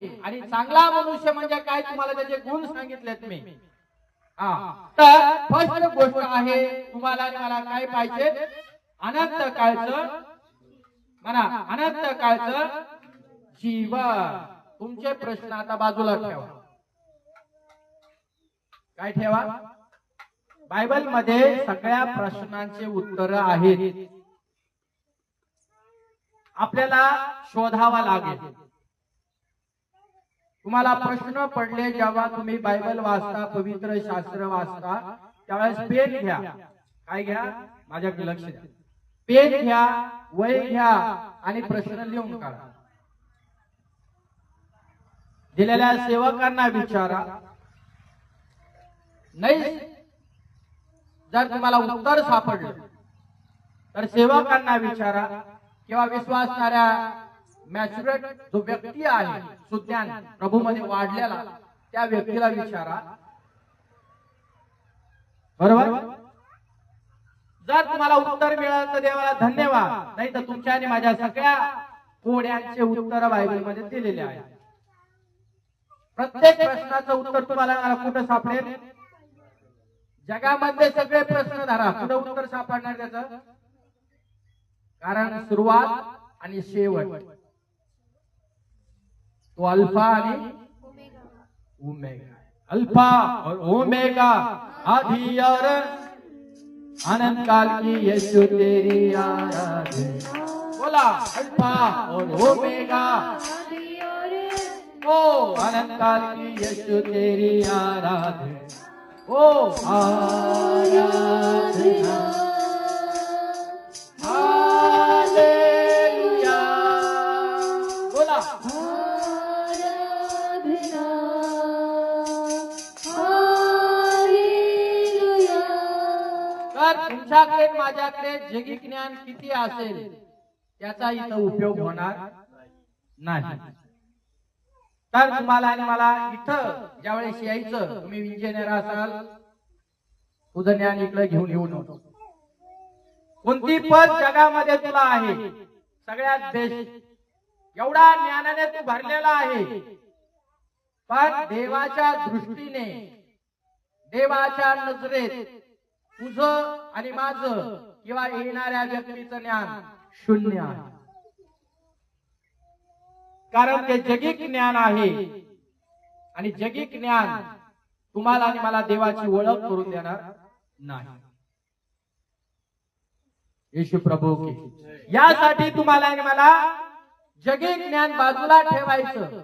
आणि चांगला मनुष्य म्हणजे काय तुम्हाला त्याचे गुण सांगितलेत मी. तर फर्स्ट गोष्ट आहे तुम्हाला आणि मला काय पाहिजे, अनंत काळचं म्हणा, अनंत काळचं जीवन. तुमचे प्रश्न आता बाजूला ठेवा. काय ठेवा? बायबल मध्ये सगळ्या प्रश्नांचे उत्तर आहेत. आपल्याला शोधावा लागेल. तुम्हाला प्रश्न पडले जेव्हा तुम्ही बायबल वाचता, पवित्र शास्त्र वाचता, त्यावेळेस पेन घ्या. काय घ्या? माझ्याकडे लक्ष द्या. पेन घ्या, वही घ्या आणि प्रश्न लिहून काढा. दिलेल्या सेवकांना विचारा. नाही जर तुम्हाला उत्तर सापडलं तर सेवकांना विचारा, किंवा विश्वासणाऱ्या मॅच्युरेट जो व्यक्ती आहे, सुज्ञान प्रभू मध्ये वाढलेला, त्या व्यक्तीला विचारा. बरोबर? जर तुम्हाला उत्तर मिळालं तर देवाला धन्यवाद, नाही तर तुमच्या आणि माझ्या सगळ्या कोड्यांचे उत्तर बायबल मध्ये दिलेले आहे. प्रत्येक प्रश्नाचं उत्तर तुम्हाला कुठं सापडेल? जगामध्ये सगळे प्रश्न धरा, कुठं उत्तर सापडणार त्याचं? कारण सुरुवात आणि शेवट तो अल्फा आणि ओमेगा. अल्फा और ओमेगा, आदि और अनंत काल की यीशु तेरी आराधना. बोला, अल्फा और ओमेगा, ओ अनंत काल की यीशु तेरी आराधना. ओ आराधना. हालेलुया. बोला, तर तुमच्याकडे माझ्याकडे जगी ज्ञान किती असेल त्याचा इथं उपयोग होणार नाही. तर तुम्हाला आणि मला इथं ज्यावेळेस यायचं, तुम्ही इंजिनियर असाल, तुझं ज्ञान इकडे घेऊन येऊ नको. कोणती पण जगामध्ये तुला आहे, सगळ्यात बेस्ट, एवढा ज्ञानाने तू भरलेला आहे. पण देवाच्या दृष्टीने, देवाच्या नजरेत तुझं आणि माझं किंवा येणाऱ्या व्यक्तीचं ज्ञान शून्य आहे. कारण ते जगिक ज्ञान आहे आणि जगिक ज्ञान तुम्हाला आणि मला देवाची ओळख करून देणार नाही. येशू प्रभू की. यासाठी तुम्हाला आणि मला जगिक ज्ञान बाजूला ठेवायचं